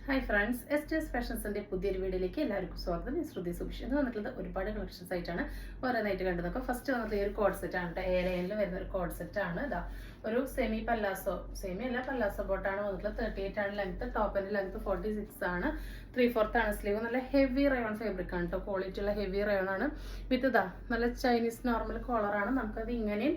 Hi friends, എസ്റ്റേഴ്സ് ഫാഷൻസിൻ്റെ പുതിയൊരു വീഡിയോയിലേക്ക് എല്ലാവർക്കും സ്വാഗതം. ഞാൻ ശ്രുതി സുഭിഷ്. ഇത് വന്നിട്ടുള്ളത് ഒരുപാട് കളക്ഷൻസ് ആയിട്ടാണ് ഓരോന്നായിട്ട് കണ്ടു നോക്കാം. ഫസ്റ്റ് വന്നിട്ട് ഈ ഒരു കോഡ് സെറ്റ് ആണ് കേട്ടോ. എ ലൈനിൽ വരുന്ന ഒരു കോഡ് സെറ്റ് ആണ്. ഇതാ ഒരു സെമി അല്ല പല്ലാസോ ബോട്ടാണ് വന്നിട്ടുള്ളത്. 38 ആണ് ലെങ്ത്. ടോപ്പിൻ്റെ ലെങ്ത് 46 ആണ്. 3/4 ആണ് സ്ലീവ്. നല്ല ഹെവി റയോൺ ഫാബ്രിക് ആണ് കേട്ടോ. ക്വാളിറ്റി ഉള്ള ഹെവി റയോൺ ആണ്. വിത്ത് ഇതാ നല്ല ചൈനീസ് നോർമൽ കോളറാണ്. നമുക്കത് ഇങ്ങനെയും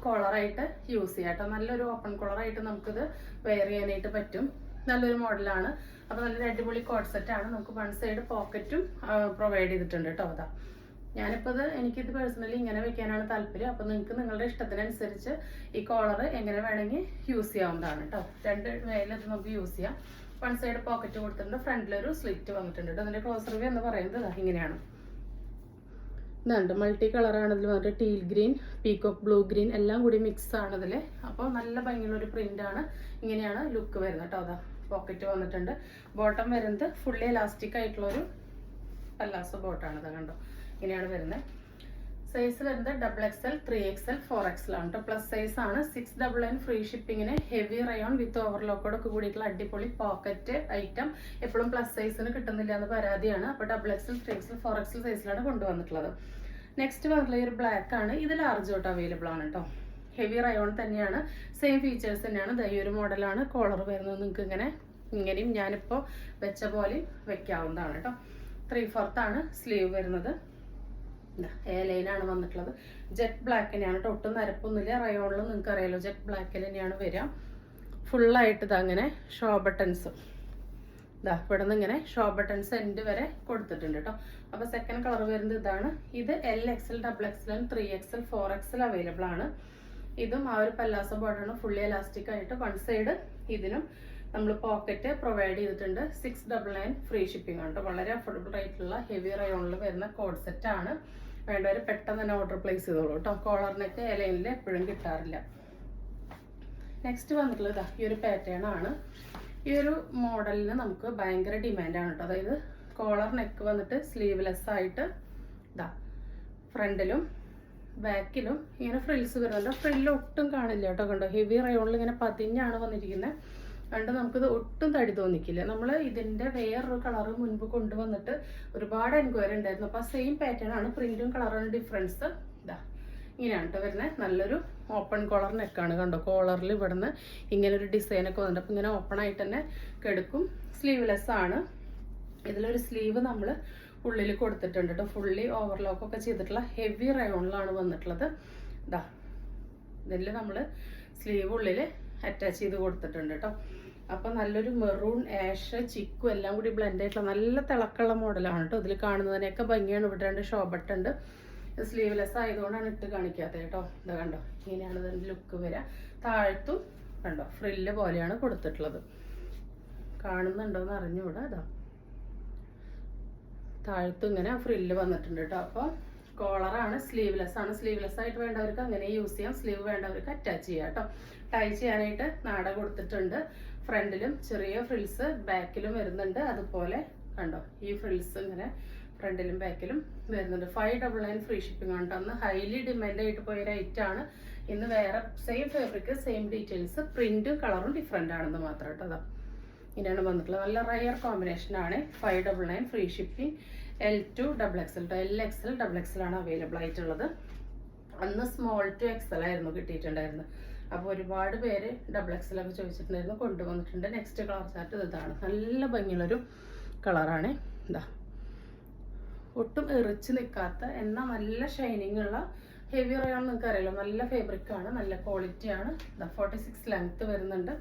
കോളറായിട്ട് യൂസ് ചെയ്യാം കേട്ടോ. നല്ലൊരു ഓപ്പൺ കോളറായിട്ട് നമുക്കിത് വെയർ ചെയ്യാനായിട്ട് പറ്റും. നല്ലൊരു മോഡലാണ്. അപ്പോൾ നല്ലൊരു അടിപൊളി കോഡ് സെറ്റ് ആണ്. നമുക്ക് വൺ സൈഡ് പോക്കറ്റും പ്രൊവൈഡ് ചെയ്തിട്ടുണ്ട് കേട്ടോ. അതാ ഞാനിപ്പോൾ എനിക്കിത് പേഴ്സണലി ഇങ്ങനെ വെക്കാനാണ് താല്പര്യം. അപ്പോൾ നിങ്ങൾക്ക് നിങ്ങളുടെ ഇഷ്ടത്തിനനുസരിച്ച് ഈ കോളർ എങ്ങനെ വേണമെങ്കിൽ യൂസ് ചെയ്യാവുന്നതാണ് കേട്ടോ. രണ്ട് വേയിൽ ഇത് നമുക്ക് യൂസ് ചെയ്യാം. വൺ സൈഡ് പോക്കറ്റ് കൊടുത്തിട്ടുണ്ട്. ഫ്രണ്ടിലൊരു സ്ലിറ്റ് വന്നിട്ടുണ്ട് കേട്ടോ. അതിൻ്റെ ക്ലോസർ വ്യൂ എന്ന് പറയുന്നത് ഇങ്ങനെയാണ്. ഇതുണ്ട് മൾട്ടി കളറാണ്. ഇതിൽ വന്നിട്ട് teal green, peacock blue green എല്ലാം കൂടി മിക്സ് ആണ് ഇതിൽ. അപ്പോൾ നല്ല ഭംഗിയുള്ളൊരു പ്രിൻ്റാണ്. ഇങ്ങനെയാണ് ലുക്ക് വരുന്നത് കേട്ടോ. അതാ പോക്കറ്റ് വന്നിട്ടുണ്ട്. ബോട്ടം വരുന്നത് ഫുള്ളി എലാസ്റ്റിക് ആയിട്ടുള്ളൊരു പല്ലാസോ ബോട്ടാണ്. അത് കണ്ടോ, ഇങ്ങനെയാണ് വരുന്നത്. സൈസ് വരുന്നത് XXL, 3XL, 4XL ആണ് കേട്ടോ. പ്ലസ് സൈസ് ആണ്. 699 ഫ്രീ ഷിപ്പിങ്ങിന്. ഹെവി റയോൺ വിത്ത് ഓവർലോക്കോടൊക്കെ കൂടിയിട്ടുള്ള അടിപൊളി പോക്കറ്റ് ഐറ്റം. എപ്പോഴും പ്ലസ് സൈസിന് കിട്ടുന്നില്ല എന്ന് പരാതിയാണ്. അപ്പോൾ XXL, 3XL, 4XL സൈസിലാണ് കൊണ്ടുവന്നിട്ടുള്ളത്. നെക്സ്റ്റ് വന്നിട്ടുള്ള ഈ ഒരു ബ്ലാക്ക് ആണ്. ഇത് ലാർജ് തൊട്ട് അവൈലബിൾ ആണ് കേട്ടോ. ഹെവി റയോൺ തന്നെയാണ്. സെയിം ഫീച്ചേഴ്സ് തന്നെയാണ്. ഈ ഒരു മോഡലാണ്. കോളർ വരുന്നത് നിങ്ങൾക്ക് ഇങ്ങനെയും ഞാനിപ്പോൾ വെച്ച പോലെയും വെക്കാവുന്നതാണ് കേട്ടോ. 3/4 ആണ് സ്ലീവ് വരുന്നത്. എ ലൈനാണ് വന്നിട്ടുള്ളത്. ജെറ്റ് ബ്ലാക്ക് തന്നെയാണ് കേട്ടോ. ഒട്ടും നരപ്പൊന്നുമില്ല. റയോണിൽ നിങ്ങൾക്ക് അറിയാലോ ജെറ്റ് ബ്ലാക്കിൽ തന്നെയാണ് വരിക. ഫുള്ളായിട്ട് ഇതങ്ങനെ ഷോ ബട്ടൺസ് ഇവിടെ നിന്ന് ഇങ്ങനെ ഷോ ബട്ടൺസ് എൻഡ് വരെ കൊടുത്തിട്ടുണ്ട് കേട്ടോ. അപ്പോൾ സെക്കൻഡ് കളർ വരുന്നത് ഇതാണ്. ഇത് LXL, XXL, 3XL, 4XL available ആണ്. ഇതും ആ ഒരു പല്ലാസോ ബോർഡാണ്. ഫുള്ളി എലാസ്റ്റിക് ആയിട്ട് വൺ സൈഡ് ഇതിനും നമ്മൾ പോക്കറ്റ് പ്രൊവൈഡ് ചെയ്തിട്ടുണ്ട്. 699 ഫ്രീ ഷിപ്പിംഗ് ആണ് കേട്ടോ. വളരെ അഫോർഡബിൾ ആയിട്ടുള്ള ഹെവി റയോണിൽ വരുന്ന കോഡ് സെറ്റ് ആണ്. വേണ്ടവർ പെട്ടെന്ന് തന്നെ ഓർഡർ പ്ലേസ് ചെയ്തോളൂ കേട്ടോ. കോളറിനൊക്കെ ലൈനിൽ എപ്പോഴും കിട്ടാറില്ല. നെക്സ്റ്റ് വന്നിട്ടുള്ളത് ഈ ഒരു പാറ്റേൺ ആണ്. ഈ ഒരു മോഡലിന് നമുക്ക് ഭയങ്കര ഡിമാൻഡാണ് കേട്ടോ. അതായത് കോളർ നെക്ക് വന്നിട്ട് സ്ലീവ്ലെസ് ആയിട്ട് ഫ്രണ്ടിലും ബാക്കിലും ഇങ്ങനെ ഫ്രിൽസ് വരുന്നുണ്ട്. ഫ്രില്ല് ഒട്ടും കാണില്ല കേട്ടോ. കണ്ടോ, ഹെവി റയോണിൽ ഇങ്ങനെ പതിഞ്ഞാണ് വന്നിരിക്കുന്നത്. കണ്ട് നമുക്കിത് ഒട്ടും തടി തോന്നിക്കില്ല. നമ്മൾ ഇതിൻ്റെ വേറൊരു കളറ് മുൻപ് കൊണ്ടുവന്നിട്ട് ഒരുപാട് എൻക്വയറി ഉണ്ടായിരുന്നു. അപ്പോൾ ആ സെയിം പാറ്റേൺ ആണ്. പ്രിന്റും കളറാണ് ഡിഫറൻസ്. ഇങ്ങനെയാണ് കേട്ടോ വരുന്നത്. നല്ലൊരു ഓപ്പൺ കോളർ നെക്കാണ്. കണ്ടോ, കോളറിൽ ഇവിടുന്ന് ഇങ്ങനെ ഒരു ഡിസൈനൊക്കെ വന്നിട്ട് അപ്പോൾ ഇങ്ങനെ ഓപ്പൺ ആയിട്ട് തന്നെ കിടക്കും. സ്ലീവ്ലെസ് ആണ്. ഇതിലൊരു സ്ലീവ് നമ്മൾ ഉള്ളിൽ കൊടുത്തിട്ടുണ്ട് കേട്ടോ. ഫുള്ളി ഓവർലോക്കൊക്കെ ചെയ്തിട്ടുള്ള ഹെവി റയോണിലാണ് വന്നിട്ടുള്ളത്. ഇതിൽ നമ്മൾ സ്ലീവ് ഉള്ളിൽ അറ്റാച്ച് ചെയ്ത് കൊടുത്തിട്ടുണ്ട് കേട്ടോ. അപ്പോൾ നല്ലൊരു മെറൂൺ, ആഷ്, ചിക്കു എല്ലാം കൂടി ബ്ലെൻഡ് ആയിട്ടുള്ള നല്ല തിളക്കമുള്ള മോഡലാണ് കേട്ടോ. ഇതിൽ കാണുന്നതിനൊക്കെ ഭംഗിയാണ്. ഇവിടെ രണ്ട് ഷോ ബട്ടൺ ഉണ്ട്. സ്ലീവ്ലെസ് ആയതുകൊണ്ടാണ് ഇട്ട് കാണിക്കാത്തത് കേട്ടോ. ഇത് കണ്ടോ, ഇങ്ങനെയാണ് ഇതിൻ്റെ ലുക്ക് വരിക. താഴത്തും കണ്ടോ ഫ്രില്ല് പോലെയാണ് കൊടുത്തിട്ടുള്ളത്. കാണുന്നുണ്ടോയെന്ന് അറിഞ്ഞുകൂടാ. താഴത്തും ഇങ്ങനെ ഫ്രില്ല് വന്നിട്ടുണ്ട് കേട്ടോ. അപ്പോൾ കോളറാണ്. സ്ലീവ്ലെസ് ആണ്. സ്ലീവ്ലെസ് ആയിട്ട് വേണ്ടവർക്ക് അങ്ങനെ യൂസ് ചെയ്യാം. സ്ലീവ് വേണ്ടവർക്ക് അറ്റാച്ച് ചെയ്യാം കേട്ടോ. ടൈ ചെയ്യാനായിട്ട് നാട കൊടുത്തിട്ടുണ്ട്. ഫ്രണ്ടിലും ചെറിയ ഫ്രിൽസ് ബാക്കിലും വരുന്നുണ്ട്. അതുപോലെ കണ്ടോ ഈ ഫ്രിൽസ് ഇങ്ങനെ ഫ്രണ്ടിലും ബാക്കിലും വരുന്നുണ്ട്. 599 ഫ്രീ ഷിപ്പിംഗ് ആണ്. അന്ന് ഹൈലി ഡിമാൻഡ് ആയിട്ട് പോയ ഒരു ഐറ്റം ആണ്. ഇന്ന് വേറെ സെയിം ഫാബ്രിക്, സെയിം ഡീറ്റെയിൽസ്, പ്രിന്റും കളറും ഡിഫറെൻ്റ് ആണെന്ന് മാത്രം കേട്ടോ. ഇങ്ങനെയാണ് വന്നിട്ടുള്ളത്. നല്ല റയർ കോമ്പിനേഷൻ ആണ്. 599 free shipping. L2 XXL, LXL, XXL ആണ് അവൈലബിൾ ആയിട്ടുള്ളത്. അന്ന് സ്മോൾ ടു XL ആയിരുന്നു കിട്ടിയിട്ടുണ്ടായിരുന്നത്. അപ്പോൾ ഒരുപാട് പേര് XXL ഒക്കെ ചോദിച്ചിട്ടുണ്ടായിരുന്നു. കൊണ്ടുവന്നിട്ടുണ്ട്. നെക്സ്റ്റ് കളർ ചാർട്ട് ഇതാണ്. നല്ല ഭംഗിയുള്ളൊരു കളറാണ്. ഒട്ടും എറിച്ച് നിൽക്കാത്ത എന്നാൽ നല്ല ഷൈനിങ് ഉള്ള ഹെവി റയോൺ നിങ്ങൾക്ക് അറിയാലോ. നല്ല ഫാബ്രിക്കാണ്. നല്ല ക്വാളിറ്റിയാണ്. 46 ലെങ്ത്ത് വരുന്നുണ്ട്.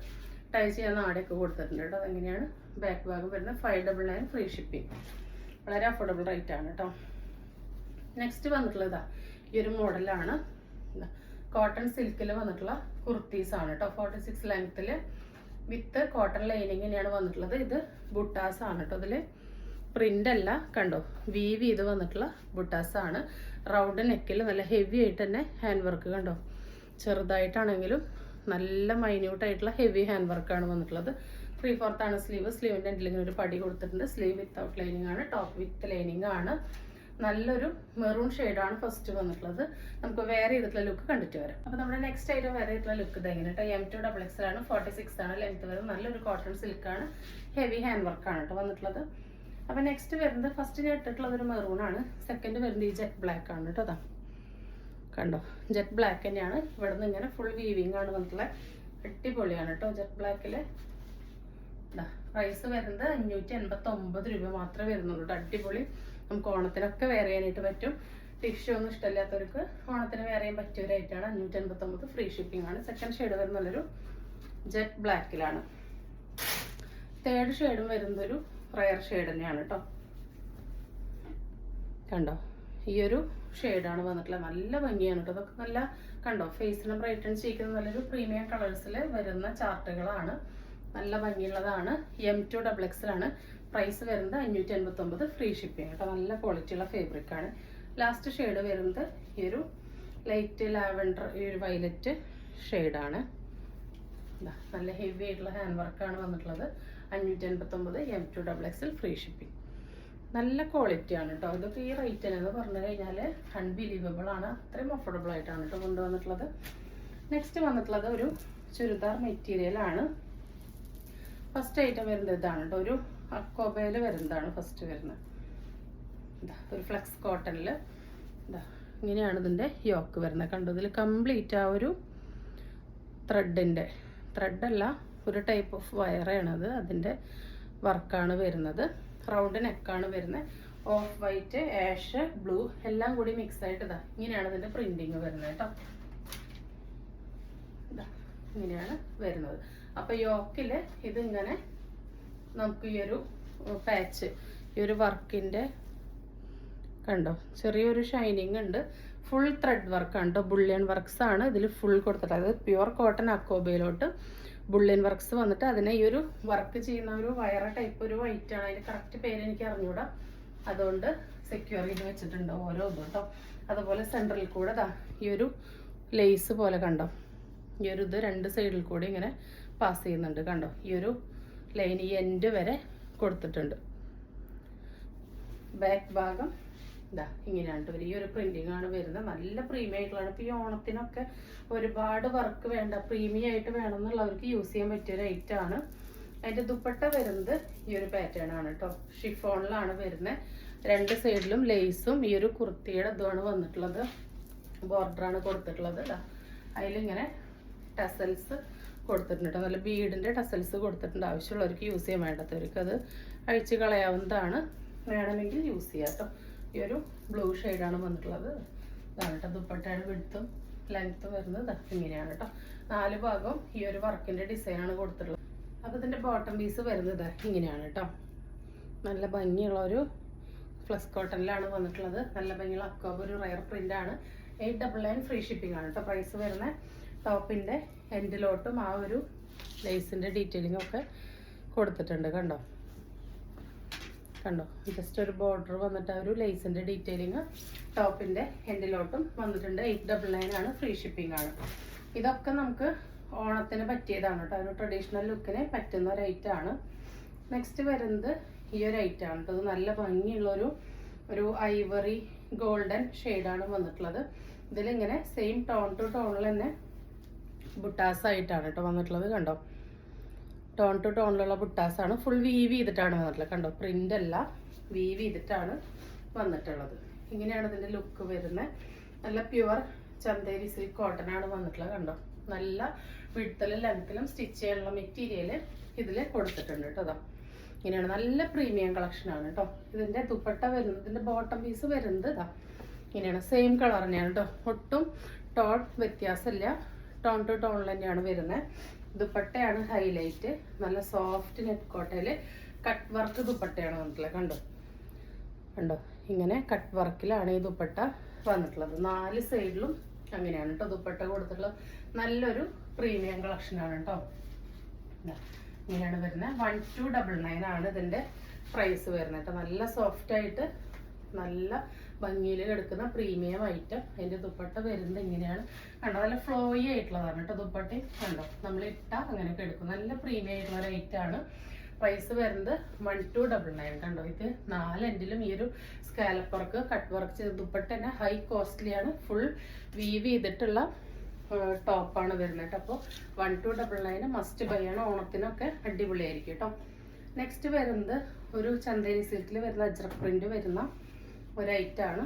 ടൈ ചെയ്യാൻ നാടൊക്കെ കൊടുത്തിട്ടുണ്ട് കേട്ടോ. അതെങ്ങനെയാണ് ബാക്ക് ഭാഗം വരുന്നത്. 599 ഫ്രീ ഷിപ്പിംഗ്. വളരെ അഫോർഡബിൾ റേറ്റ് ആണ് കേട്ടോ. നെക്സ്റ്റ് വന്നിട്ടുള്ളത് ഈ ഒരു മോഡലാണ്. കോട്ടൺ സിൽക്കിൽ വന്നിട്ടുള്ള കുർത്തീസ് ആണ് കേട്ടോ. 46 ലെങ്ത്തിൽ വിത്ത് കോട്ടൺ ലൈനിങ് തന്നെയാണ് വന്നിട്ടുള്ളത്. ഇത് ബുട്ടാസ് ആണ് കേട്ടോ. ഇതിൽ പ്രിന്റ് അല്ല, കണ്ടോ വീവ് ചെയ്ത് വന്നിട്ടുള്ള ബുട്ടാസ് ആണ്. റൗണ്ട് നെക്കിൽ നല്ല ഹെവി ആയിട്ട് തന്നെ ഹാൻഡ് വർക്ക് കണ്ടോ. ചെറുതായിട്ടാണെങ്കിലും നല്ല മൈന്യൂട്ട് ആയിട്ടുള്ള ഹെവി ഹാൻഡ് വർക്കാണ് വന്നിട്ടുള്ളത്. 3/4 ആണ് സ്ലീവ്. സ്ലീവിൻ്റെ എൻഡിൽ ഇങ്ങനെ ഒരു പടി കൊടുത്തിട്ടുണ്ട്. സ്ലീവ് വിത്തൗട്ട് ലൈനിങ് ആണ്. ടോപ്പ് വിത്ത് ലൈനിങ് ആണ്. നല്ലൊരു മെറൂൺ ഷെയ്ഡാണ് ഫസ്റ്റ് വന്നിട്ടുള്ളത്. നമുക്ക് വേറെ ചെയ്തിട്ടുള്ള ലുക്ക് കണ്ടിട്ട് വരാം. അപ്പോൾ നമ്മുടെ നെക്സ്റ്റ് ആയിട്ട് വേറെ ചെയ്തിട്ടുള്ള ലുക്ക് ഇത് എങ്ങനെ കേട്ടോ. M2XX ആണ്, 46 ആണ് ലെങ്ത് വരുന്നത്. നല്ലൊരു കോട്ടൺ സിൽക്കാണ്, ഹെവി ഹാൻഡ് വർക്കാണ് കേട്ടോ വന്നിട്ടുള്ളത്. അപ്പോൾ നെക്സ്റ്റ് വരുന്നത് ഫസ്റ്റ് ഞാൻ ഇട്ടിട്ടുള്ളത് ഒരു മെറൂൺ ആണ്. സെക്കൻഡ് വരുന്നത് ഈ ജെറ്റ് ബ്ലാക്ക് ആണ് കേട്ടോ. അതാ കണ്ടോ, ജെറ്റ് ബ്ലാക്ക് തന്നെയാണ്. ഇവിടെ നിന്ന് ഇങ്ങനെ ഫുൾ വീവിങ് ആണ് വന്നിട്ടുള്ളത്. അടിപൊളിയാണ് കേട്ടോ ജെറ്റ് ബ്ലാക്കിൽ. പ്രൈസ് വരുന്നത് 589 രൂപ മാത്രമേ വരുന്നുള്ളൂ. അടിപൊളി, നമുക്ക് ഓണത്തിനൊക്കെ വെയർ ചെയ്യാനായിട്ട് പറ്റും. ടിഷ്യൂ ഒന്നും ഇഷ്ടമില്ലാത്തവർക്ക് ഓണത്തിന് വെയർ ചെയ്യാൻ പറ്റിയ ഒരു ഐറ്റാണ്. 589, ഫ്രീ ഷിപ്പിംഗ് ആണ്. സെക്കൻഡ് ഷെയ്ഡ് വരുന്നുള്ളൊരു ജെറ്റ് ബ്ലാക്കിലാണ്. തേർഡ് ഷെയ്ഡും വരുന്നതൊരു റയർ ഷെയ്ഡ് തന്നെയാണ് കേട്ടോ. കണ്ടോ, ഈ ഒരു ഷെയ്ഡാണ് വന്നിട്ടുള്ളത്. നല്ല ഭംഗിയാണ് കേട്ടോ. അതൊക്കെ നല്ല കണ്ടോ, ഫേസിനെ ബ്രൈറ്റൻ ചെയ്യിക്കുന്ന നല്ലൊരു പ്രീമിയം കളേഴ്സിൽ വരുന്ന ചാർട്ടുകളാണ്. നല്ല ഭംഗിയുള്ളതാണ്. M2XX ആണ്. പ്രൈസ് വരുന്നത് 589, ഫ്രീ ഷിപ്പിംഗ് കേട്ടോ. നല്ല ക്വാളിറ്റിയുള്ള ഫാബ്രിക് ആണ്. ലാസ്റ്റ് ഷെയ്ഡ് വരുന്നത് ഈ ഒരു ലൈറ്റ് ലാവൻഡർ, ഈ ഒരു വയലറ്റ് ഷെയ്ഡാണ്. നല്ല ഹെവി ആയിട്ടുള്ള ഹാൻഡ് വർക്കാണ് വന്നിട്ടുള്ളത്. 589, M2XX, ഫ്രീ ഷിപ്പിംഗ്. നല്ല ക്വാളിറ്റി ആണ് കേട്ടോ. ഇതൊക്കെ ഈ റേറ്റ് എന്ന് പറഞ്ഞു കഴിഞ്ഞാൽ അൺബിലീവബിൾ ആണ്. അത്രയും അഫോർഡബിൾ ആയിട്ടാണ് കേട്ടോ കൊണ്ടുവന്നിട്ടുള്ളത്. നെക്സ്റ്റ് വന്നിട്ടുള്ളത് ഒരു ചുരിദാർ മെറ്റീരിയൽ ആണ്. ഫസ്റ്റ് ഐറ്റം വരുന്നത് ഇതാണ് കേട്ടോ. ഒരു അക്കോബയിൽ വരുന്നതാണ് ഫസ്റ്റ് വരുന്നത്. ഒരു ഫ്ലെക്സ് കോട്ടണിൽ ഇങ്ങനെയാണ് ഇതിൻ്റെ യോക്ക് വരുന്നത്. കണ്ടോ, ഇതിൽ കംപ്ലീറ്റ് ആ ഒരു ത്രെഡല്ല, ഒരു ടൈപ്പ് ഓഫ് വയറാണത്. അതിൻ്റെ വർക്കാണ് വരുന്നത്. റൗണ്ട് നെക്കാണ് വരുന്നത്. ഓഫ് വൈറ്റ്, ആഷ്, ബ്ലൂ എല്ലാം കൂടി മിക്സ് ആയിട്ട് ഇങ്ങനെയാണ് ഇതിൻ്റെ പ്രിന്റിങ് വരുന്നത് കേട്ടോ. ഇങ്ങനെയാണ് വരുന്നത്. അപ്പോൾ യോക്കിൽ ഇതിങ്ങനെ നമുക്ക് ഈ ഒരു പാച്ച്, ഈ ഒരു വർക്കിൻ്റെ കണ്ടോ ചെറിയൊരു ഷൈനിങ് ഉണ്ട്. ഫുൾ ത്രെഡ് വർക്കാണ് കേട്ടോ. ബുള്ളിയൻ വർക്ക്സ് ആണ് ഇതിൽ ഫുൾ കൊടുത്തിട്ട്. അത് പ്യുവർ കോട്ടൺ അക്കോബയിലോട്ട് ബുള്ളിയൻ വർക്ക്സ് വന്നിട്ട് അതിനെ ഈ ഒരു വർക്ക് ചെയ്യുന്ന ഒരു വയറ ടൈപ്പ് ഒരു വൈറ്റ് ആണ്. അതിൻ്റെ കറക്റ്റ് പേര് എനിക്ക് അറിഞ്ഞൂടാ, അതുകൊണ്ട് സെക്യൂർ ചെയ്ത് വെച്ചിട്ടുണ്ട് ഓരോ ഇതും കേട്ടോ. അതുപോലെ സെൻട്രൽ കൂടെ ഈ ഒരു ലേസ് പോലെ കണ്ടോ, ഈ ഒരു ഇത് രണ്ട് സൈഡിൽ കൂടി ഇങ്ങനെ പാസ് ചെയ്യുന്നുണ്ട് കണ്ടോ. ഈ ഒരു ലൈൻ ഈ എൻഡ് വരെ കൊടുത്തിട്ടുണ്ട്. ബാക്ക് ഭാഗം ഇങ്ങനെയാണ്. ഈ ഒരു പ്രിന്റിംഗ് ആണ് വരുന്നത്. നല്ല പ്രീമിയം ആയിട്ടുള്ളതാണ്. ഇപ്പോൾ ഈ ഓണത്തിനൊക്കെ ഒരുപാട് വർക്ക് വേണ്ട, പ്രീമിയം ആയിട്ട് വേണമെന്നുള്ളവർക്ക് യൂസ് ചെയ്യാൻ പറ്റിയൊരു ഐറ്റം ആണ്. അതിൻ്റെ ദുപ്പട്ട വരുന്നത് ഈ ഒരു പാറ്റേൺ ആണ് കേട്ടോ. ഷിഫോണിലാണ് വരുന്നത്. രണ്ട് സൈഡിലും ലേസും ഈ ഒരു കുർത്തിയുടെ ഇതുമാണ് വന്നിട്ടുള്ളത്. ബോർഡറാണ് കൊടുത്തിട്ടുള്ളത്. അതിലിങ്ങനെ ടസൽസ് കൊടുത്തിട്ടുണ്ട്. നല്ല ബീഡിൻ്റെ ടസൽസ് കൊടുത്തിട്ടുണ്ട്. ആവശ്യമുള്ളവർക്ക് യൂസ് ചെയ്യാൻ, വേണ്ടാത്തവർക്ക് അത് അഴിച്ച് കളയാവുന്നതാണ്. വേണമെങ്കിൽ യൂസ് ചെയ്യാം കേട്ടോ. ഈ ഒരു ബ്ലൂ ഷെയ്ഡാണ് വന്നിട്ടുള്ളത്. ഇതാണ് കേട്ടോ ദുപ്പട്ടയുടെ വിഡ്ത്തും ലെങ്ത്തും വരുന്നത്. ഇങ്ങനെയാണ് കേട്ടോ. 4 ഭാഗവും ഈ ഒരു വർക്കിൻ്റെ ഡിസൈനാണ് കൊടുത്തിട്ടുള്ളത്. അപ്പോൾ ഇതിൻ്റെ ബോട്ടം പീസ് വരുന്നത് ഇങ്ങനെയാണ് കേട്ടോ. നല്ല ഭംഗിയുള്ള ഒരു ഫ്ലക്സ് കോട്ടണിലാണ് വന്നിട്ടുള്ളത്. നല്ല ഭംഗിയുള്ള അക്കോബ് ഒരു റയർ പ്രിൻ്റാണ്. 899, ഫ്രീ ഷിപ്പിംഗ് ആണ് കേട്ടോ. പ്രൈസ് വരുന്നത് ടോപ്പിൻ്റെ എൻഡിലോട്ടും ആ ഒരു ലേസിൻ്റെ ഡീറ്റെയിലിംഗ് ഒക്കെ കൊടുത്തിട്ടുണ്ട്. കണ്ടോ ജസ്റ്റ് ഒരു ബോർഡർ വന്നിട്ട് ആ ഒരു ലേസിൻ്റെ ഡീറ്റെയിലിംഗ് ടോപ്പിൻ്റെ എൻഡിലോട്ടും വന്നിട്ടുണ്ട്. 899 ആണ്, ഫ്രീ ഷിപ്പിംഗ് ആണ്. ഇതൊക്കെ നമുക്ക് ഓണത്തിന് പറ്റിയതാണ് കേട്ടോ. ഒരു ട്രഡീഷണൽ ലുക്കിന് പറ്റുന്ന ഒരു ഐറ്റമാണ്. നെക്സ്റ്റ് വരുന്നത് ഈ ഒരു ഐറ്റമാണ് കേട്ടോ. ഇത് നല്ല ഭംഗിയുള്ളൊരു ഐവറി ഗോൾഡൻ ഷെയ്ഡാണ് വന്നിട്ടുള്ളത്. ഇതിലിങ്ങനെ സെയിം ടോൺ ടു ടോണിൽ തന്നെ ബുട്ടാസ് ആയിട്ടാണ് കേട്ടോ വന്നിട്ടുള്ളത്. കണ്ടോ, ടോൺ ടു ടോണിലുള്ള ബുട്ടാസാണ്. ഫുൾ വീവ് ചെയ്തിട്ടാണ് വന്നിട്ടുള്ളത്. കണ്ടോ, പ്രിൻ്റ് അല്ല, വീവ് ചെയ്തിട്ടാണ് വന്നിട്ടുള്ളത്. ഇങ്ങനെയാണ് ഇതിൻ്റെ ലുക്ക് വരുന്നത്. നല്ല പ്യുവർ ചന്തേരി സിൽക്ക് കോട്ടൺ ആണ് വന്നിട്ടുള്ളത്. കണ്ടോ, നല്ല വിഡ്ത്തിലും ലെങ്ത്തിലും സ്റ്റിച്ച് ചെയ്യാനുള്ള മെറ്റീരിയൽ ഇതിൽ കൊടുത്തിട്ടുണ്ട് കേട്ടോ. ഇങ്ങനെയാണ്, നല്ല പ്രീമിയം കളക്ഷനാണ് കേട്ടോ. ഇതിൻ്റെ ദുപ്പട്ട വരുന്നത്, ഇതിൻ്റെ ബോട്ടം പീസ് വരുന്നത് ഇങ്ങനെയാണ്. സെയിം കളർ തന്നെയാണ് കേട്ടോ. ഒട്ടും ടോൺ വ്യത്യാസമില്ല. ടോൺ ടു ടോണിൽ തന്നെയാണ് വരുന്നത്. ദുപ്പട്ടയാണ് ഹൈലൈറ്റ്. നല്ല സോഫ്റ്റ് നെറ്റ് കോട്ടയിൽ കട്ട് വർക്ക് ദുപ്പട്ടയാണ് വന്നിട്ടുള്ളത്. കണ്ടോ ഇങ്ങനെ കട്ട് വർക്കിലാണ് ഈ ദുപ്പട്ട വന്നിട്ടുള്ളത്. 4 സൈഡിലും അങ്ങനെയാണ് കേട്ടോ ദുപ്പട്ട കൊടുത്തിട്ടുള്ളത്. നല്ലൊരു പ്രീമിയം കളക്ഷനാണ് കേട്ടോ. ഇങ്ങനെയാണ് വരുന്നത്. 1299 ആണ് ഇതിൻ്റെ പ്രൈസ് വരുന്നത് കേട്ടോ. നല്ല സോഫ്റ്റ് ആയിട്ട് നല്ല ഭംഗിയിൽ കിടക്കുന്ന പ്രീമിയം ഐറ്റം. അതിൻ്റെ ദുപ്പട്ട വരുന്നത് ഇങ്ങനെയാണ്. കണ്ടോ, നല്ല ഫ്ലോയി ആയിട്ടുള്ളതാണ് കേട്ടോ ദുപ്പട്ടയും. കണ്ടോ, നമ്മൾ ഇട്ടാൽ അങ്ങനെയൊക്കെ എടുക്കും. നല്ല പ്രീമിയം ആയിട്ടുള്ള ഒരു ഐറ്റമാണ്. പ്രൈസ് വരുന്നത് 1299. കണ്ടോ, ഇത് 4 എൻഡിലും ഈ ഒരു സ്കാലപ്പ് വർക്ക് കട്ട് വർക്ക് ചെയ്ത് ദുപ്പട്ട തന്നെ ഹൈ കോസ്റ്റ്ലി ആണ്. ഫുൾ വീവ് ചെയ്തിട്ടുള്ള ടോപ്പാണ് വരുന്നത് കേട്ടോ. അപ്പോൾ 1299 മസ്റ്റ് ബൈ ആണ്. ഓണത്തിനൊക്കെ അടിപൊളിയായിരിക്കും കേട്ടോ. നെക്സ്റ്റ് വരുന്നത് ഒരു ചന്ദേരി സിൽക്കിൽ വരുന്ന അജ്രക് പ്രിന്റ് വരുന്ന ഒരു ഐറ്റാണ്.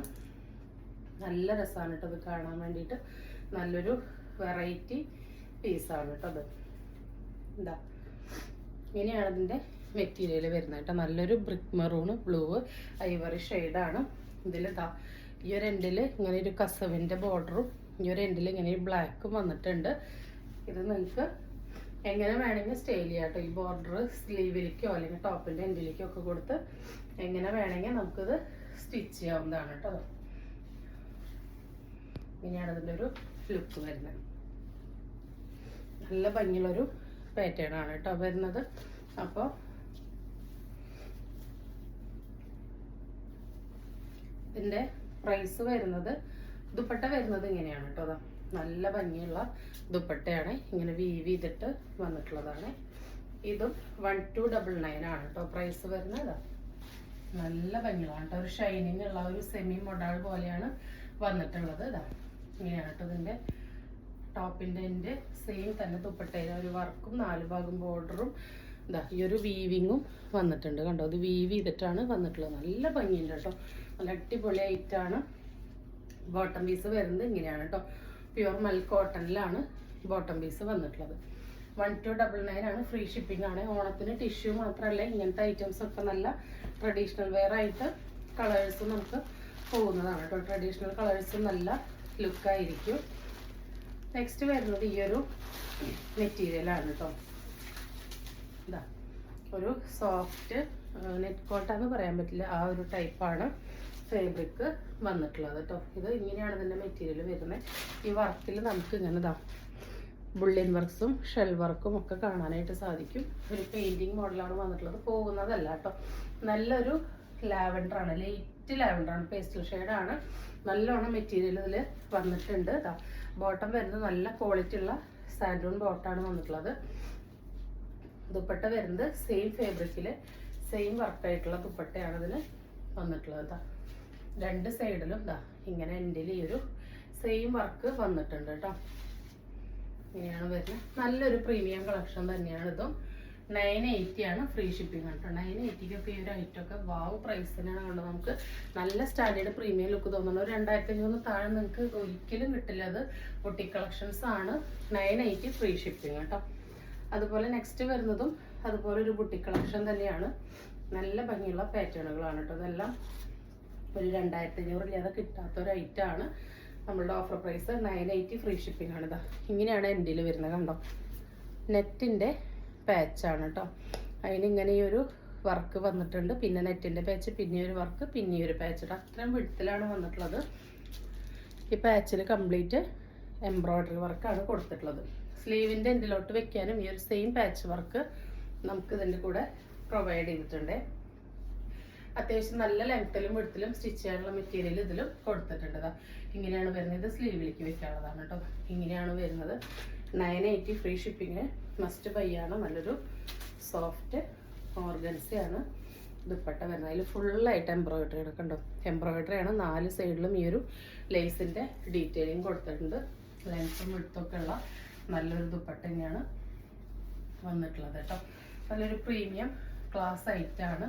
നല്ല രസമാണ് കേട്ടോ ഇത് കാണാൻ വേണ്ടിയിട്ട്. നല്ലൊരു വെറൈറ്റി പീസാണ് കേട്ടോ അത്. എന്താ ഇങ്ങനെയാണ് ഇതിൻ്റെ മെറ്റീരിയൽ വരുന്നത് കേട്ടോ. നല്ലൊരു ബ്രിക്ക് മെറൂണ് ബ്ലൂ ഐവറി ഷെയ്ഡാണ്. ഇതിൽ ഇതാ ഈ ഒരു എൻഡിൽ ഇങ്ങനെ ഒരു കസവിൻ്റെ ബോർഡറും ഈ ഒരു എൻഡിൽ ഇങ്ങനെ ഒരു ബ്ലാക്കും വന്നിട്ടുണ്ട്. ഇത് നിങ്ങൾക്ക് എങ്ങനെ വേണമെങ്കിൽ സ്റ്റൈൽ ചെയ്യാം കേട്ടോ. ഈ ബോർഡർ സ്ലീവിലേക്കോ അല്ലെങ്കിൽ ടോപ്പിൻ്റെ എൻഡിലേക്കോ ഒക്കെ കൊടുത്ത് എങ്ങനെ വേണമെങ്കിൽ നമുക്കിത് സ്റ്റിച്ച് ചെയ്യാവുന്നതാണ് കേട്ടോ. ഇങ്ങനെയാണ് ഇതിൻ്റെ ഒരു ലുക്ക് വരുന്നത്. നല്ല ഭംഗിയുള്ളൊരു പാറ്റേൺ ആണ് കേട്ടോ വരുന്നത്. അപ്പോൾ ഇതിൻ്റെ പ്രൈസ് വരുന്നത്, ദുപ്പട്ട വരുന്നത് ഇങ്ങനെയാണ് കേട്ടോ. അതാ നല്ല ഭംഗിയുള്ള ദുപ്പട്ടയാണ്. ഇങ്ങനെ വീവ് ചെയ്തിട്ട് വന്നിട്ടുള്ളതാണ്. ഇതും 1299 ആണ് കേട്ടോ പ്രൈസ് വരുന്നത്. നല്ല ഭംഗിയാണ് കേട്ടോ. ഒരു ഷൈനിങ് ഉള്ള ഒരു സെമി മൊഡാൾ പോലെയാണ് വന്നിട്ടുള്ളത്. ഇതാ ഇങ്ങനെയാണ് കേട്ടോ ഇതിൻ്റെ ടോപ്പിൻ്റെ എൻ്റെ സെയിം തന്നെ ദുപ്പട്ടയിൽ ഒരു വർക്കും 4 ഭാഗം ബോർഡറും ഇതാ ഈ ഒരു വീവിങ്ങും വന്നിട്ടുണ്ട്. കണ്ടോ, അത് വീവ് ചെയ്തിട്ടാണ് വന്നിട്ടുള്ളത്. നല്ല ഭംഗിയുണ്ട് കേട്ടോ. നല്ല അടിപൊളി ആയിട്ടാണ്. ബോട്ടം പീസ് വരുന്നത് ഇങ്ങനെയാണ് കേട്ടോ. പ്യുവർ മൽ കോട്ടണിലാണ് ബോട്ടം പീസ് വന്നിട്ടുള്ളത്. 1299 ആണ്. ഫ്രീ ഷിപ്പിംഗ് ആണ്. ഓണത്തിന് ടിഷ്യൂ മാത്രമല്ല ഇങ്ങനത്തെ ഐറ്റംസ് ഒക്കെ നല്ല ട്രഡീഷണൽ വെയർ ആയിട്ട് കളേഴ്സ് നമുക്ക് പോകുന്നതാണ് കേട്ടോ. ട്രഡീഷണൽ കളേഴ്സ് നല്ല ലുക്കായിരിക്കും. നെക്സ്റ്റ് വരുന്നത് ഈ ഒരു മെറ്റീരിയലാണ് കേട്ടോ. ഇതാ ഒരു സോഫ്റ്റ് നെറ്റ് കോട്ടാന്ന് പറയാൻ പറ്റില്ല, ആ ഒരു ടൈപ്പാണ് ഫാബ്രിക് വന്നിട്ടുള്ളത് കേട്ടോ. ഇത് ഇങ്ങനെയാണ് ഇതിൻ്റെ മെറ്റീരിയൽ വരുന്നത്. ഈ വർക്കിൽ നമുക്ക് ഇങ്ങനെ ഇതാ ബുള്ളിൻ വർക്ക്സും ഷെൽ വർക്കും ഒക്കെ കാണാനായിട്ട് സാധിക്കും. ഒരു പെയിൻറ്റിങ് മോഡലാണ് വന്നിട്ടുള്ളത്. പോകുന്നതല്ല കേട്ടോ. നല്ലൊരു ലാവൻഡറാണ്, ലൈറ്റ് ലാവൻഡറാണ്, പേസ്റ്റൽ ഷെയ്ഡാണ്. നല്ലോണം മെറ്റീരിയൽ ഇതിൽ വന്നിട്ടുണ്ട്. ഇതാ ബോട്ടം വരുന്നത് നല്ല ക്വാളിറ്റി ഉള്ള സാൻഡൂൺ ബോട്ടാണ് വന്നിട്ടുള്ളത്. ദുപ്പട്ട വരുന്നത് സെയിം ഫാബ്രിക്കിൽ സെയിം വർക്കായിട്ടുള്ള ദുപ്പട്ടയാണ് ഇതിൽ വന്നിട്ടുള്ളത്. ഇതാ രണ്ട് സൈഡിലും ഇതാ ഇങ്ങനെ എൻഡിൽ ഈ ഒരു സെയിം വർക്ക് വന്നിട്ടുണ്ട് കേട്ടോ. ഇങ്ങനെയാണ് വരുന്നത്. നല്ലൊരു പ്രീമിയം കളക്ഷൻ തന്നെയാണ് ഇതും. 980 ആണ്. ഫ്രീ ഷിപ്പിംഗ് കേട്ടോ. 980 ഈ ഒരു ഐറ്റമൊക്കെ വാവ് പ്രൈസിനാണ് കണ്ടത്. നമുക്ക് നല്ല സ്റ്റാൻഡേർഡ് പ്രീമിയം ലുക്ക് തോന്നുന്നു. ഒരു 2500 താഴെ നിങ്ങൾക്ക് ഒരിക്കലും കിട്ടില്ല. അത് ബൊട്ടിക് കളക്ഷൻസ് ആണ്. 980 ഫ്രീ ഷിപ്പിംഗ് കേട്ടോ. അതുപോലെ നെക്സ്റ്റ് വരുന്നതും അതുപോലെ ഒരു ബുട്ടിക് കളക്ഷൻ തന്നെയാണ്. നല്ല ഭംഗിയുള്ള പാറ്റേണുകളാണ് കേട്ടോ. ഇതെല്ലാം ഒരു 2500 ഇല്ലാതെ കിട്ടാത്തൊരു ഐറ്റമാണ്. നമ്മളുടെ ഓഫർ പ്രൈസ് 980 ഫ്രീ ഷിപ്പിംഗ് ആണ്. ഇതാ ഇങ്ങനെയാണ് എൻഡിൽ വരുന്നത്. കണ്ടോ, നെറ്റിൻ്റെ പാച്ചാണ് കേട്ടോ. അതിനിങ്ങനെ ഈ ഒരു വർക്ക് വന്നിട്ടുണ്ട്. പിന്നെ നെറ്റിൻ്റെ പാച്ച്, പിന്നെ ഒരു വർക്ക്, പിന്നെ ഒരു പാച്ച്. അത്രയും വിടത്തിലാണ് വന്നിട്ടുള്ളത്. ഈ പാച്ചിൽ കംപ്ലീറ്റ് എംബ്രോയ്ഡറി വർക്കാണ് കൊടുത്തിട്ടുള്ളത്. സ്ലീവിൻ്റെ എൻഡിലോട്ട് വെക്കാനും ഈ ഒരു സെയിം പാച്ച് വർക്ക് നമുക്ക് ഇതിൻ്റെ കൂടെ പ്രൊവൈഡ് ചെയ്തിട്ടുണ്ട്. അത്യാവശ്യം നല്ല ലെങ്ത്തിലും വിടത്തിലും സ്റ്റിച്ച് ചെയ്യാനുള്ള മെറ്റീരിയൽ ഇതിലും കൊടുത്തിട്ടുണ്ട്. ഇങ്ങനെയാണ് വരുന്നത്. ഇത് സ്ലീവിലേക്ക് വെക്കാനുള്ളതാണ് കേട്ടോ. ഇങ്ങനെയാണ് വരുന്നത്. 980 ഫ്രീ ഷിപ്പിംഗ് മസ്റ്റ് ബൈ ആണ്. നല്ലൊരു സോഫ്റ്റ് ഓർഗൻസയാണ് ദുപ്പട്ട വരുന്നത്. അതിൽ ഫുള്ളായിട്ട് എംബ്രോയിഡറി എടുക്കണ്ടോ. എംബ്രോയിഡറി ആണ്. 4 സൈഡിലും ഈ ഒരു ലേസിൻ്റെ ഡീറ്റെയിലിംഗ് കൊടുത്തിട്ടുണ്ട്. ലെങ്ത്തും വിടുത്തൊക്കെ ഉള്ള നല്ലൊരു ദുപ്പട്ട തന്നെയാണ് വന്നിട്ടുള്ളത് കേട്ടോ. നല്ലൊരു പ്രീമിയം ക്ലാസ് ഐറ്റാണ്.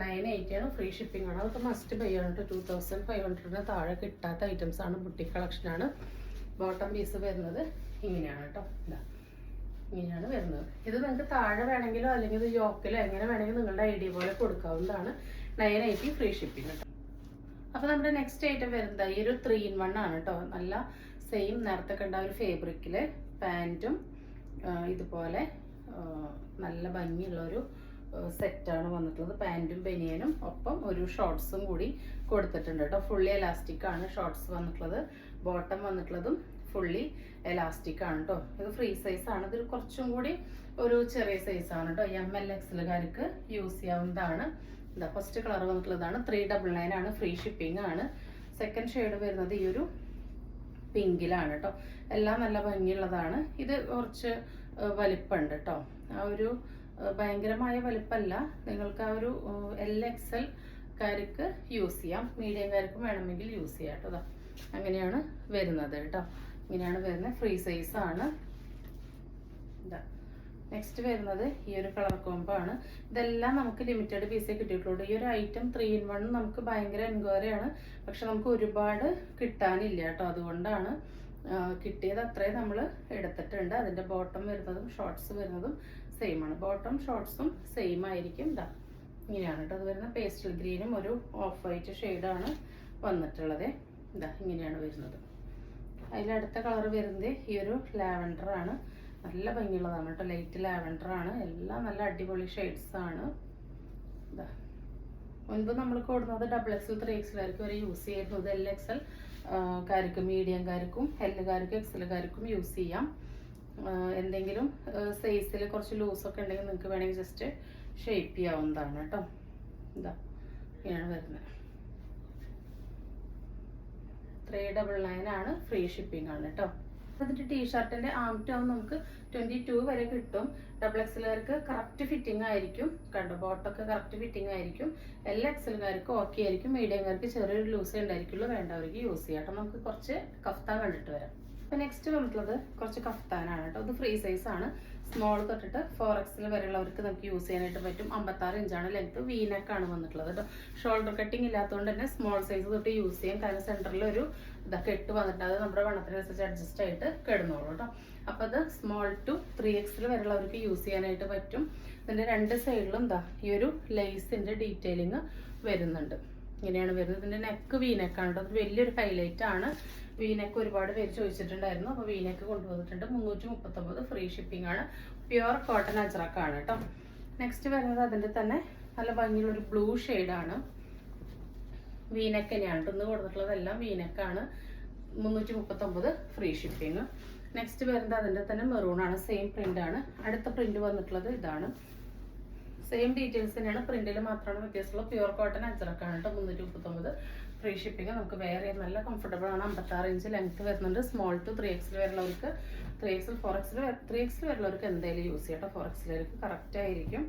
980 ആണ്. ഫ്രീ ഷിപ്പിംഗ് ആണ്. അതൊക്കെ മസ്റ്റ് ബൈ ആണ് കേട്ടോ. 2500 താഴെ കിട്ടാത്ത ഐറ്റംസ് ആണ്. ബുട്ടിക് കളക്ഷനാണ്. ബോട്ടം പീസ് വരുന്നത് ഇങ്ങനെയാണ് കേട്ടോ. ഇതാ ഇങ്ങനെയാണ് വരുന്നത്. ഇത് നിങ്ങൾക്ക് താഴെ വേണമെങ്കിലോ അല്ലെങ്കിൽ ഇത് യോക്കിലോ എങ്ങനെ വേണമെങ്കിൽ നിങ്ങളുടെ ഐഡിയ പോലെ കൊടുക്കാവുന്നതാണ്. 980 ഫ്രീ ഷിപ്പിംഗ് കേട്ടോ. അപ്പോൾ നമ്മുടെ നെക്സ്റ്റ് ഐറ്റം വരുന്നത് ഈ ഒരു 3 in 1 ആണ് കേട്ടോ. നല്ല സെയിം നേരത്തെ കണ്ട ഒരു ഫാബ്രിക്കിൽ പാൻറ്റും ഇതുപോലെ നല്ല ഭംഗിയുള്ളൊരു സെറ്റാണ് വന്നിട്ടുള്ളത്. പാൻറ്റും ബനിയനും ഒപ്പം ഒരു ഷോർട്ട്സും കൂടി കൊടുത്തിട്ടുണ്ട് കേട്ടോ. ഫുള്ളി എലാസ്റ്റിക് ആണ് ഷോർട്ട്സ് വന്നിട്ടുള്ളത്. ബോട്ടം വന്നിട്ടുള്ളതും ഫുള്ളി എലാസ്റ്റിക് ആണ് കേട്ടോ. ഇത് ഫ്രീ സൈസ് ആണ്. ഇത് കുറച്ചും കൂടി ഒരു ചെറിയ സൈസ് ആണ് കേട്ടോ. ML-XL യൂസ് ചെയ്യാവുന്നതാണ്. ഇതാ ഫസ്റ്റ് കളർ വന്നിട്ടുള്ളതാണ്. 399 ആണ്. ഫ്രീ ഷിപ്പിംഗ് ആണ്. സെക്കൻഡ് ഷെയ്ഡ് വരുന്നത് ഈ ഒരു പിങ്കിലാണ് കേട്ടോ. എല്ലാം നല്ല ഭംഗിയുള്ളതാണ്. ഇത് കുറച്ച് വലിപ്പമുണ്ട് കേട്ടോ. ആ ഒരു ഭയങ്കരമായ വലുപ്പമല്ല. നിങ്ങൾക്ക് ആ ഒരു LXL കാർക്ക് യൂസ് ചെയ്യാം, മീഡിയംകാർക്കും വേണമെങ്കിൽ യൂസ് ചെയ്യാം കേട്ടോ. അങ്ങനെയാണ് വരുന്നത് കേട്ടോ. ഇങ്ങനെയാണ് വരുന്നത്, ഫ്രീ സൈസ് ആണ്. ഇതാ നെക്സ്റ്റ് വരുന്നത് ഈ ഒരു കളർ കോംബോ ആണ്. ഇതെല്ലാം നമുക്ക് ലിമിറ്റഡ് പീസേ കിട്ടിയിട്ടുള്ളൂ. ഈ ഒരു ഐറ്റം 3 in 1 നമുക്ക് ഭയങ്കര എൻക്വയറി ആണ്, പക്ഷെ നമുക്ക് ഒരുപാട് കിട്ടാനില്ല കേട്ടോ. അതുകൊണ്ടാണ് കിട്ടിയത് അത്രയും നമ്മൾ എടുത്തിട്ടുണ്ട്. അതിൻ്റെ ബോട്ടം വരുന്നതും ഷോർട്ട്സ് വരുന്നതും സെയിം ആണ്. ബോട്ടം ഷോർട്ട്സും സെയിം ആയിരിക്കും. ഇതാ ഇങ്ങനെയാണ് കേട്ടോ അത് വരുന്നത്. പേസ്റ്റൽ ഗ്രീനും ഒരു ഓഫ് വൈറ്റ് ഷെയ്ഡാണ് വന്നിട്ടുള്ളത്. ഇതാ ഇങ്ങനെയാണ് വരുന്നത്. അതിലടുത്ത കളർ വരുന്നത് ഈ ഒരു ലാവൻഡർ ആണ്. നല്ല ഭംഗിയുള്ളതാണ് കേട്ടോ. ലൈറ്റ് ലാവൻഡർ ആണ്. എല്ലാം നല്ല അടിപൊളി ഷെയ്ഡ്സ് ആണ്. ഇതാ മുൻപ് നമ്മൾ കൊടുക്കുന്നത് XXL 3XL വരെ യൂസ് ചെയ്യുന്നത്. LXL കാർക്കും മീഡിയംകാർക്കും എല്ലുകാർക്കും എക്സലുകാർക്കും യൂസ് ചെയ്യാം. എന്തെങ്കിലും സൈസിൽ കുറച്ച് ലൂസൊക്കെ ഉണ്ടെങ്കിൽ നിങ്ങൾക്ക് വേണമെങ്കിൽ ജസ്റ്റ് ഷേപ്പ് ചെയ്യാവുന്നതാണ് കേട്ടോ. ഇതാ ഇങ്ങനെയാണ് വരുന്നത്. 399 ആണ്. ഫ്രീ ഷിപ്പിംഗ് ആണ് കേട്ടോ. അതിൻ്റെ ടീഷർട്ടിൻ്റെ ആം ടു ആം നമുക്ക് 22 വരെ കിട്ടും. XXLകാർക്ക് കറക്റ്റ് ഫിറ്റിംഗ് ആയിരിക്കും. കണ്ടോ ബോട്ടൊക്കെ കറക്റ്റ് ഫിറ്റിംഗ് ആയിരിക്കും. LXLകാർക്ക് ഓക്കെ ആയിരിക്കും. മീഡിയംകാർക്ക് ചെറിയൊരു ലൂസേ ഉണ്ടായിരിക്കുള്ളൂ. വേണ്ടവർക്ക് യൂസ് ചെയ്യാം കേട്ടോ. നമുക്ക് കുറച്ച് കഫ്താൻ കണ്ടിട്ട് വരാം. അപ്പോൾ നെക്സ്റ്റ് വന്നിട്ടുള്ളത് കുറച്ച് കഫ്താനാണ് കേട്ടോ. ഇത് ഫ്രീ സൈസ് ആണ്. സ്മോൾ തൊട്ടിട്ട് 4XL വരെയുള്ളവർക്ക് നമുക്ക് യൂസ് ചെയ്യാനായിട്ട് പറ്റും. 56 ഇഞ്ചാണ് ലെങ്ത്. വീനെക്കാണ് വന്നിട്ടുള്ളത് കേട്ടോ. ഷോൾഡർ കട്ടിങ് ഇല്ലാത്തതുകൊണ്ട് തന്നെ സ്മോൾ സൈസ് തൊട്ട് യൂസ് ചെയ്യാം. കാരണം സെൻറ്ററിൽ ഒരു ഇതൊക്കെ ഇട്ട് വന്നിട്ട് അത് നമ്മുടെ വണ്ണത്തിനനുസരിച്ച് അഡ്ജസ്റ്റ് ആയിട്ട് കിടന്നോളൂ കേട്ടോ. അപ്പോൾ അത് സ്മോൾ ടു 3XL വരെയുള്ളവർക്ക് യൂസ് ചെയ്യാനായിട്ട് പറ്റും. ഇതിൻ്റെ രണ്ട് സൈഡിലും എന്താ ഈ ഒരു ലേസിൻ്റെ ഡീറ്റെയിലിങ് വരുന്നുണ്ട്. ഇങ്ങനെയാണ് വരുന്നത്. ഇതിൻ്റെ നെക്ക് വീനെക്കാണ് കേട്ടോ. അത് വലിയൊരു ഹൈലൈറ്റ് ആണ്. വീനെക്ക് ഒരുപാട് പേര് ചോദിച്ചിട്ടുണ്ടായിരുന്നു. അപ്പോൾ വീനെക്ക് കൊണ്ടുവന്നിട്ടുണ്ട്. 339 ഫ്രീ ഷിപ്പിംഗ് ആണ്. പ്യുവർ കോട്ടൺ അജ്രക്കാണ് കേട്ടോ. നെക്സ്റ്റ് വരുന്നത് അതിൻ്റെ തന്നെ നല്ല ഭംഗിയുള്ളൊരു ബ്ലൂ ഷെയ്ഡാണ്. വീനെക്ക് തന്നെയാണ് ഇന്ന് കൊടുത്തിട്ടുള്ളതെല്ലാം വീനെക്കാണ്. 339 ഫ്രീ ഷിപ്പിംഗ്. നെക്സ്റ്റ് വരുന്നത് അതിൻ്റെ തന്നെ മെറൂൺ ആണ്. സെയിം പ്രിന്റ് ആണ്. അടുത്ത പ്രിന്റ് വന്നിട്ടുള്ളത് ഇതാണ്. സെയിം ഡീറ്റെയിൽസ് തന്നെയാണ്. പ്രിന്റിൽ മാത്രമാണ് വ്യത്യാസമുള്ള. പ്യുവർ കോട്ടൺ അജ്രക്കാണ് കേട്ടോ. 339 ഫ്രീ ഷിപ്പിംഗ്. നമുക്ക് വേറെ നല്ല കംഫർട്ടബിൾ ആണ്. 56 ഇഞ്ച് ലെങ്ത് വരുന്നുണ്ട്. സ്മോൾ ടു 3XL വരുന്നവർക്ക് 3XL 3XL വരുന്നവർക്ക് എന്തായാലും യൂസ് ചെയ്യാം കേട്ടോ. 4XLവർക്ക് കറക്റ്റ് ആയിരിക്കും.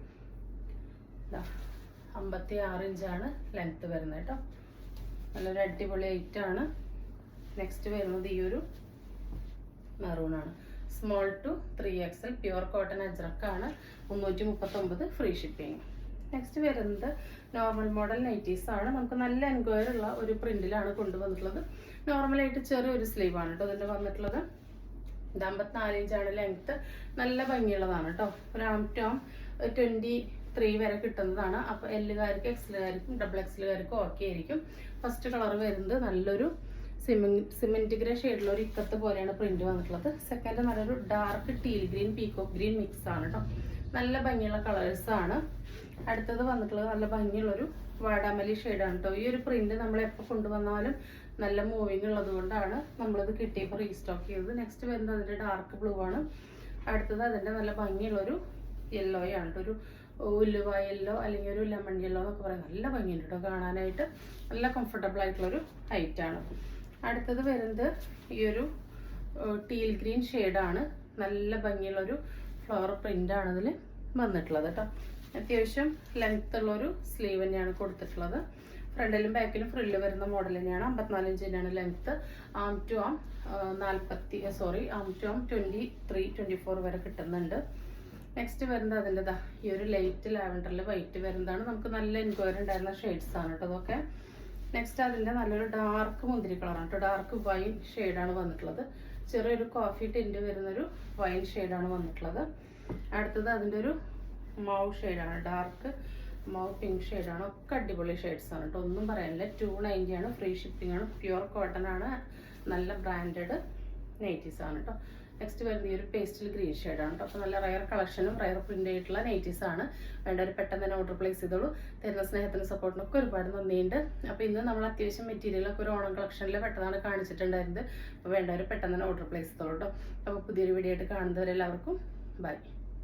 56 ഇഞ്ചാണ് ലെങ്ത് വരുന്നത് കേട്ടോ. നല്ലൊരു അടിപൊളി ഐറ്റാണ്. നെക്സ്റ്റ് വരുന്നത് ഈ ഒരു മെറൂൺ ആണ്. Small to 3XL pure cotton അജ്രക്കാണ്. 339 ഫ്രീ ഷിപ്പിംഗ്. നെക്സ്റ്റ് വരുന്നത് നോർമൽ മോഡൽ നൈറ്റീസ് ആണ്. നമുക്ക് നല്ല എൻക്വയറി ഉള്ള ഒരു പ്രിന്റിലാണ് കൊണ്ടുവന്നിട്ടുള്ളത്. നോർമലായിട്ട് ചെറിയൊരു സ്ലീവ് ആണ് കേട്ടോ ഇതിൻ്റെ വന്നിട്ടുള്ളത്. ഇത് 54 ഇഞ്ചാണ് ലെങ്ത്ത്. നല്ല ഭംഗിയുള്ളതാണ് കേട്ടോ. ഒരു ആം ടു ആം 23 വരെ കിട്ടുന്നതാണ്. അപ്പോൾ എല്ലുകാർക്കും XLകാർക്കും XXLകാർക്കും ഓക്കെ ആയിരിക്കും. ഫസ്റ്റ് കളർ വരുന്നത് നല്ലൊരു സിമെന്റ് ഗ്രേ ഷെയ്ഡിലുള്ള ഒരു ഇക്കത്ത് പോലെയാണ് പ്രിന്റ് വന്നിട്ടുള്ളത്. സെക്കൻഡ് നല്ലൊരു dark teal green peacock green mix ആണ് കേട്ടോ. നല്ല ഭംഗിയുള്ള കളേഴ്സ് ആണ്. അടുത്തത് വന്നിട്ടുള്ളത് നല്ല ഭംഗിയുള്ളൊരു വാടാമല്ലി ഷെയ്ഡാണ് കേട്ടോ. ഈ ഒരു പ്രിന്റ് നമ്മൾ എപ്പോൾ കൊണ്ടുവന്നാലും നല്ല മൂവിങ് ഉള്ളത് കൊണ്ടാണ് നമ്മളിത് കിട്ടിയപ്പോൾ റീസ്റ്റോക്ക് ചെയ്തത്. നെക്സ്റ്റ് വരുന്നത് അതിൻ്റെ ഡാർക്ക് ബ്ലൂ ആണ്. അടുത്തത് അതിൻ്റെ നല്ല ഭംഗിയുള്ളൊരു യെല്ലോയാണ് കേട്ടോ. ഒരു ഉലുവ യെല്ലോ അല്ലെങ്കിൽ ഒരു ലെമൺ യെല്ലോ എന്നൊക്കെ പറയാം. നല്ല ഭംഗിയുണ്ട് കേട്ടോ കാണാനായിട്ട്. നല്ല കംഫർട്ടബിൾ ആയിട്ടുള്ളൊരു ഹൈറ്റാണ്. അടുത്തത് വരുന്നത് ഈ ഒരു ടീൽ ഗ്രീൻ ഷെയ്ഡാണ്. നല്ല ഭംഗിയുള്ളൊരു ഫ്ലവർ പ്രിൻ്റാണ് ഇതിൽ വന്നിട്ടുള്ളത് കേട്ടോ. അത്യാവശ്യം ലെങ്ത് ഉള്ളൊരു സ്ലീവ് തന്നെയാണ് കൊടുത്തിട്ടുള്ളത്. ഫ്രണ്ടിലും ബാക്കിലും ഫ്രില്ല് വരുന്ന മോഡൽ തന്നെയാണ്. 54 ഇഞ്ച് തന്നെയാണ് ലെങ്ത്ത്. ആം ടു ആം 23-24 വരെ കിട്ടുന്നുണ്ട്. നെക്സ്റ്റ് വരുന്നത് അതിൻ്റെ ഈ ഒരു ലൈറ്റ് ലാവൻഡറിൽ വൈറ്റ് വരുന്നതാണ്. നമുക്ക് നല്ല എൻക്വയറി ഉണ്ടായിരുന്ന ഷെയ്ഡ്സ് ആണ് കേട്ടോ അതൊക്കെ. നെക്സ്റ്റ് അതിൻ്റെ നല്ലൊരു ഡാർക്ക് മുന്തിരി കളറാണ് കേട്ടോ. ഡാർക്ക് വൈൻ ഷെയ്ഡാണ് വന്നിട്ടുള്ളത്. ചെറിയൊരു കോഫി ടിൻറ്റ് വരുന്നൊരു വൈൻ ഷെയ്ഡാണ് വന്നിട്ടുള്ളത്. അടുത്തത് അതിൻ്റെ ഒരു മൗ ഷെയ്ഡാണ്. ഡാർക്ക് മൗ പിങ്ക് ഷെയ്ഡാണ്. ഒക്കെ അടിപൊളി ഷെയ്ഡ്സ് ആണ് കേട്ടോ. ഒന്നും പറയാനില്ല. 290 ആണ്. ഫ്രീ ഷിപ്പിംഗ് ആണ്. പ്യുവർ കോട്ടൺ ആണ്. നല്ല ബ്രാൻഡഡ് നൈറ്റീസ് ആണ് കേട്ടോ. നെക്സ്റ്റ് വരുന്നത് ഈ ഒരു പേസ്റ്റൽ ഗ്രീൻ ഷെയ്ഡാണ് കേട്ടോ. അപ്പോൾ നല്ല റയർ കളക്ഷനും റയർ പ്രിൻ്റ് ആയിട്ടുള്ള നൈറ്റീസ് ആണ്. വേണ്ടവർ പെട്ടെന്ന് തന്നെ ഓർഡർ പ്ലേസ് ചെയ്തോളൂ. തരുന്ന സ്നേഹത്തിനും സപ്പോർട്ടിനൊക്കെ ഒരുപാട് നന്ദിയുണ്ട്. അപ്പോൾ ഇന്ന് നമ്മൾ അത്യാവശ്യം മെറ്റീരിയലൊക്കെ ഒരു ഓണം കളക്ഷനിൽ പെട്ടെന്നാണ് കാണിച്ചിട്ടുണ്ടായിരുന്നത്. അപ്പോൾ വേണ്ടവർ പെട്ടെന്ന് തന്നെ ഓർഡർ പ്ലേസ് ചെയ്തോളൂ കേട്ടോ. അപ്പോൾ പുതിയൊരു വീഡിയോ ആയിട്ട് കാണുന്നവരെല്ലാവർക്കും ബൈ.